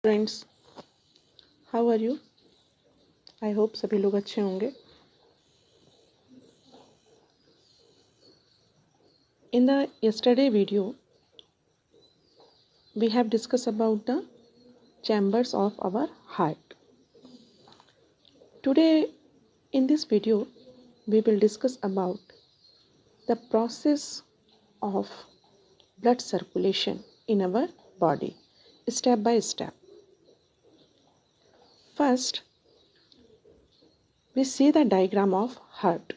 Friends, how are you? I hope सभी लोग अच्छे होंगे। In the yesterday video, we have discussed about the chambers of our heart. Today, in this video, we will discuss about the process of blood circulation in our body, step by step. First, we see the diagram of heart.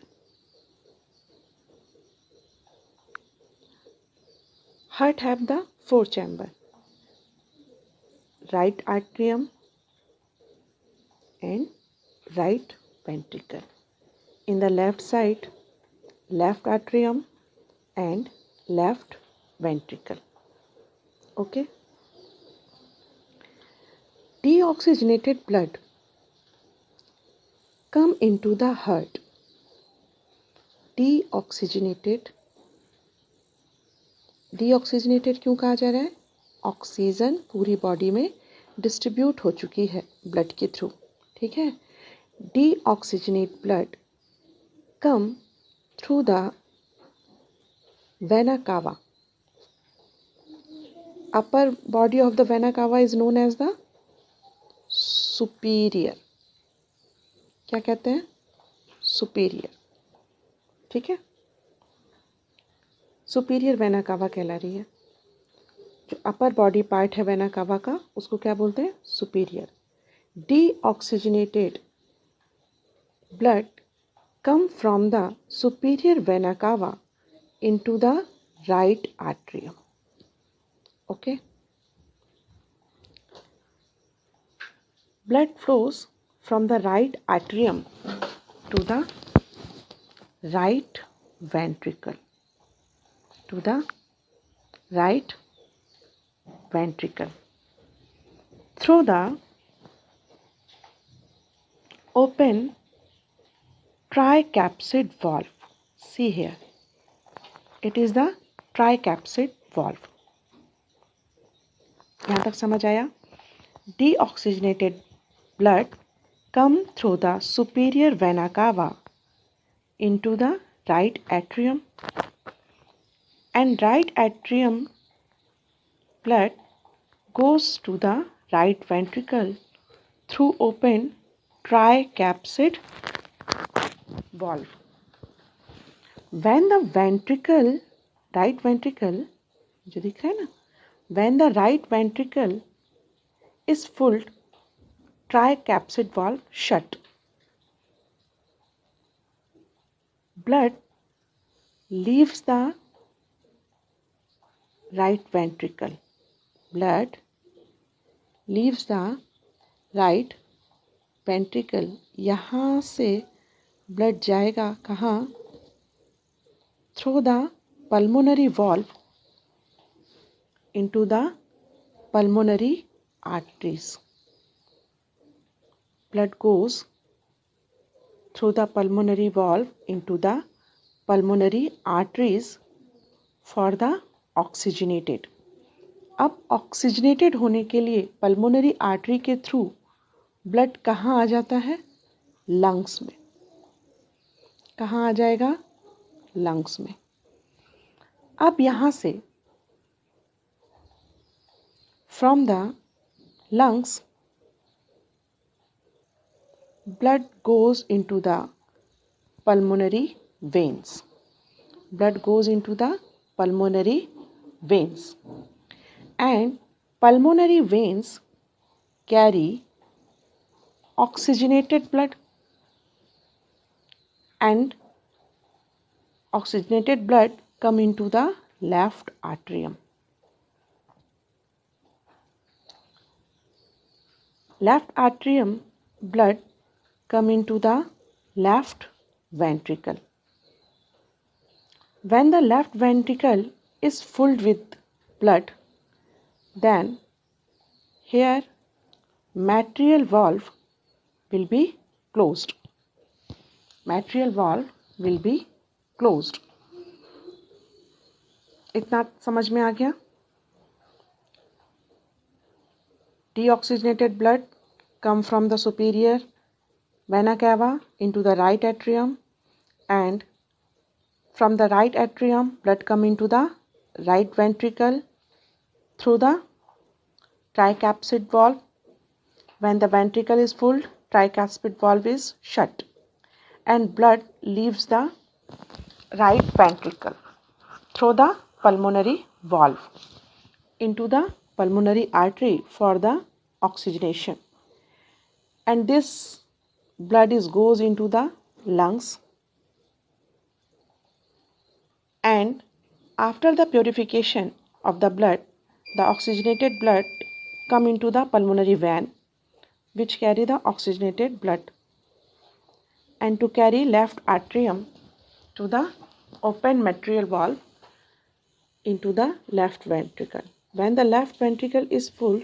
Heart have the four chamber: right atrium and right ventricle. In the left side, left atrium and left ventricle. Okay. Deoxygenated blood come into the heart. Deoxygenated क्यों कहा जा रहा है? Oxygen पूरी body में distribute हो चुकी है ब्लड के थ्रू, ठीक है। Deoxygenate blood come through the vena cava. Upper body of the vena cava is known as the superior. क्या कहते हैं? सुपीरियर, ठीक है। सुपीरियर वेना कावा कहला रही है. जो अपर बॉडी पार्ट है वेना कावा का, उसको क्या बोलते हैं? Superior. Deoxygenated blood come from the superior vena cava into the right atrium. Okay. Blood flows from the right atrium to the right ventricle. To the right ventricle. Through the open tricapsid valve. See here. It is the tricapsid valve. यहाँ तक समझ आया? Deoxygenated blood come through the superior vena cava into the right atrium, and right atrium blood goes to the right ventricle through open tricapsid valve. When the ventricle, right ventricle, जो दिख रहा है ना, when the right ventricle is full, tricapsid valve shut. Blood leaves the right ventricle. Blood leaves the right ventricle. यहाँ से blood जाएगा कहाँ? Through the pulmonary valve into the pulmonary arteries. Blood goes through the pulmonary valve into the pulmonary arteries for the oxygenated. अब oxygenated होने के लिए pulmonary artery के through blood कहाँ आ जाता है? लंग्स में. कहाँ आ जाएगा? लंग्स में. अब यहाँ से from the lungs blood goes into the pulmonary veins. Blood goes into the pulmonary veins, and pulmonary veins carry oxygenated blood, and oxygenated blood come into the left atrium. Left atrium blood come into the left ventricle. When the left ventricle is filled with blood, then here matrial valve will be closed. Matrial valve will be closed. इतना समझ में आ गया? Deoxygenated blood come from the superior vena cava into the right atrium, and from the right atrium blood come into the right ventricle through the tricapsid valve. When the ventricle is full, tricapsid valve is shut and blood leaves the right ventricle through the pulmonary valve into the pulmonary artery for the oxygenation, and this blood goes into the lungs, and after the purification of the blood, the oxygenated blood come into the pulmonary vein which carry the oxygenated blood, and to carry left atrium to the open mitral valve into the left ventricle. When the left ventricle is full,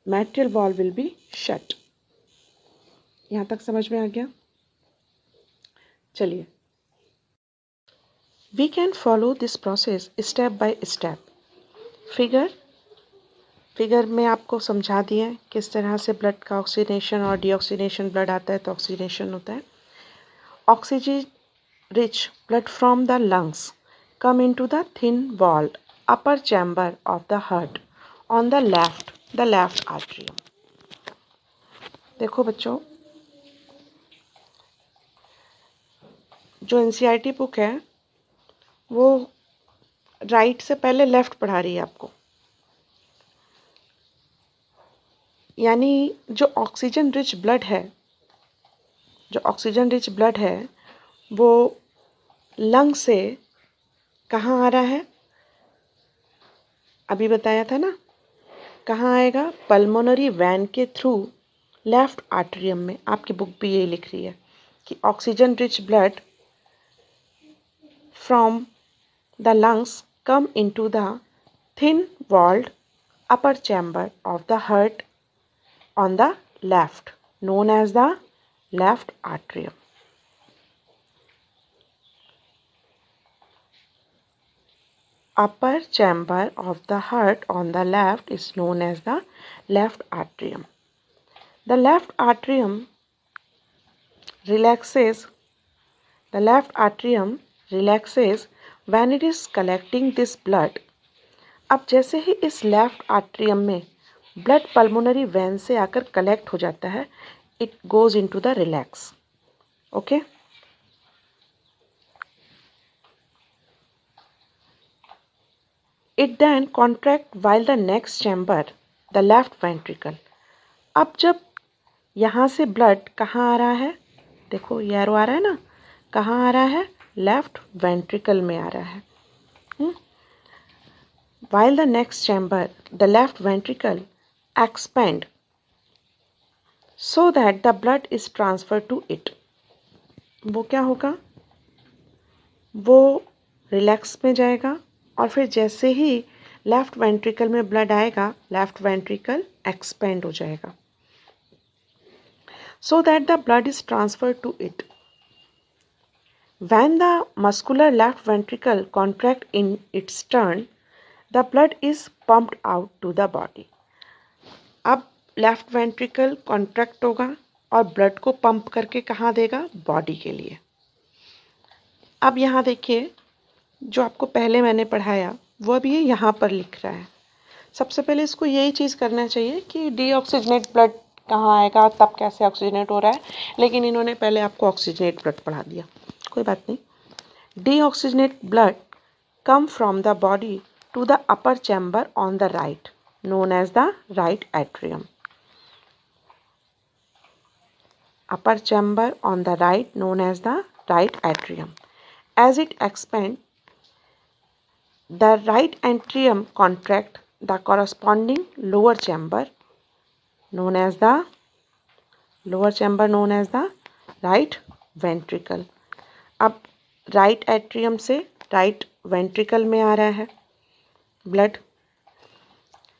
mitral valve will be shut. यहाँ तक समझ में आ गया? चलिए, we can follow this process step by step. Figure में आपको समझा दिए किस तरह से ब्लड का ऑक्सीजनेशन और डीऑक्सीजनेशन, ब्लड आता है तो ऑक्सीजनेशन होता है. Oxygen rich blood from the lungs come into the thin walled upper chamber of the heart on the left atrium. देखो बच्चों, जो एनसीईआरटी बुक है वो राइट से पहले लेफ्ट पढ़ा रही है आपको, यानी जो ऑक्सीजन रिच ब्लड है वो लंग से कहाँ आ रहा है, अभी बताया था ना, कहाँ आएगा? पल्मोनरी वैन के थ्रू लेफ्ट आर्टरियम में. आपकी बुक भी यही लिख रही है कि oxygen rich blood from the lungs come into the thin walled upper chamber of the heart on the left, known as the left atrium. Upper chamber of the heart on the left is known as the left atrium. The left atrium relaxes when it is collecting this blood. अब जैसे ही इस left atrium में blood pulmonary vein से आकर collect हो जाता है, it goes into the relax. Okay, It then contract while the next chamber, the left ventricle. अब जब यहाँ से ब्लड कहाँ आ रहा है, देखो ये एरो आ रहा है ना, कहाँ आ रहा है? लेफ्ट वेंट्रिकल में आ रहा है. While the next chamber, the left ventricle expand so that the blood is transferred to it. वो क्या होगा? वो रिलैक्स में जाएगा और फिर जैसे ही लेफ्ट वेंट्रिकल में ब्लड आएगा, लेफ्ट वेंट्रिकल एक्सपेंड हो जाएगा so that the blood is transferred to it. When the muscular left ventricle contract in its turn, the blood is pumped out to the body. अब left ventricle contract होगा और blood को pump करके कहाँ देगा? Body के लिए. अब यहाँ देखिए, जो आपको पहले मैंने पढ़ाया वो अभी यहाँ पर लिख रहा है. सबसे पहले इसको यही चीज़ करना चाहिए कि डीऑक्सीजनेट ब्लड कहाँ आएगा, तब कैसे ऑक्सीजनेट हो रहा है, लेकिन इन्होंने पहले आपको ऑक्सीजनेट ब्लड पढ़ा दिया. कोई बात नहीं. Deoxygenate blood come from the body to the upper chamber on the right, known as the right atrium. Upper chamber on the right, known as the right atrium. As it expands, the right atrium contract the corresponding lower chamber known as the right ventricle. अब right atrium से right ventricle में आ रहा है blood.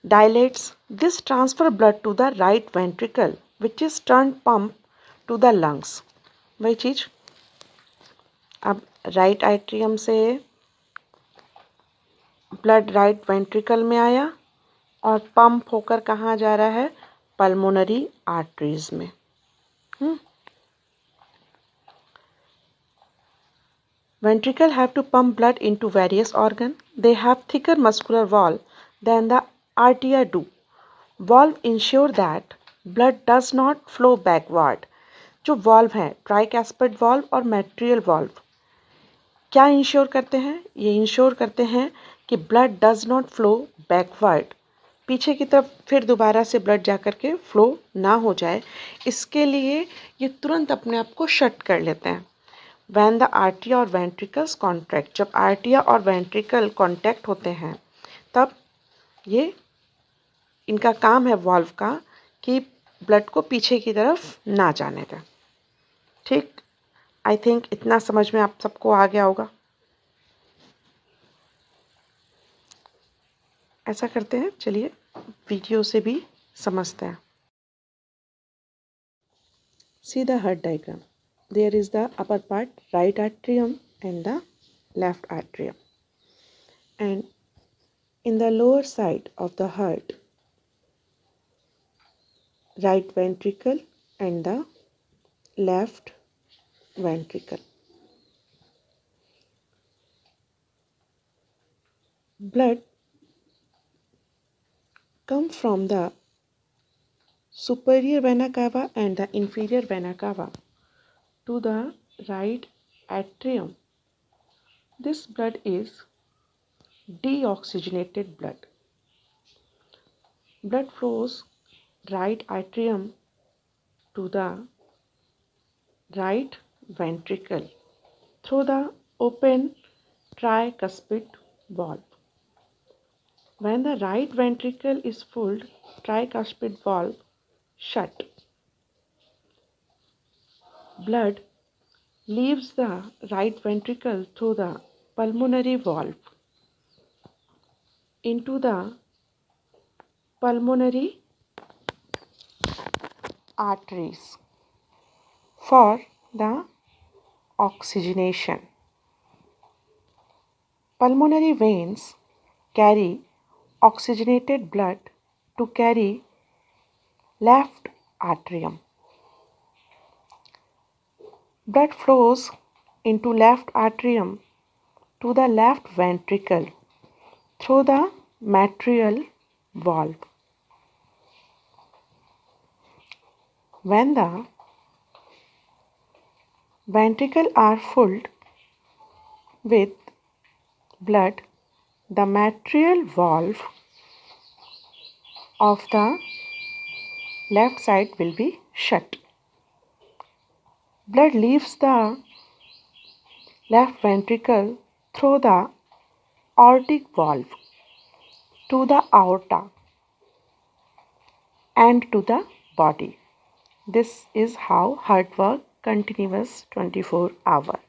Dilates. This transfer blood to the right ventricle which is turned pump to the lungs. वही चीज़. अब right atrium से blood right ventricle में आया और पंप होकर कहाँ जा रहा है? पल्मोनरी आर्टरीज में। Ventricle have to pump blood into various organs. They have thicker muscular wall than the arteria do. Valve ensure that blood does not flow backward. जो valve हैं, tricuspid valve और metrial valve, क्या ensure करते हैं? ये ensure करते हैं कि blood does not flow backward, पीछे की तरफ फिर दोबारा से ब्लड जा कर के फ्लो ना हो जाए, इसके लिए ये तुरंत अपने आप को शट कर लेते हैं। When the arteria और ventricles contract, जब आर्टिया और वेंट्रिकल कॉन्टैक्ट होते हैं तब ये इनका काम है वॉल्व का कि ब्लड को पीछे की तरफ ना जाने दें। ठीक, आई थिंक इतना समझ में आप सबको आ गया होगा। ऐसा करते हैं, चलिए वीडियो से भी समझते हैं। See the heart diagram. There is the upper part, right atrium, and the left atrium. And in the lower side of the heart, right ventricle and the left ventricle. Blood comes from the superior vena cava and the inferior vena cava to the right atrium. This blood is deoxygenated blood. Blood flows right atrium to the right ventricle through the open tricuspid valve. When the right ventricle is full, tricuspid valve shut. Blood leaves the right ventricle through the pulmonary valve into the pulmonary arteries for the oxygenation. Pulmonary veins carry oxygenated blood to carry left atrium. Blood flows into left atrium to the left ventricle through the metrial valve. When the ventricles are filled with blood, the metrial valve of the left side will be shut. Blood leaves the left ventricle through the aortic valve to the aorta and to the body. This is how heart works continuous 24 hours.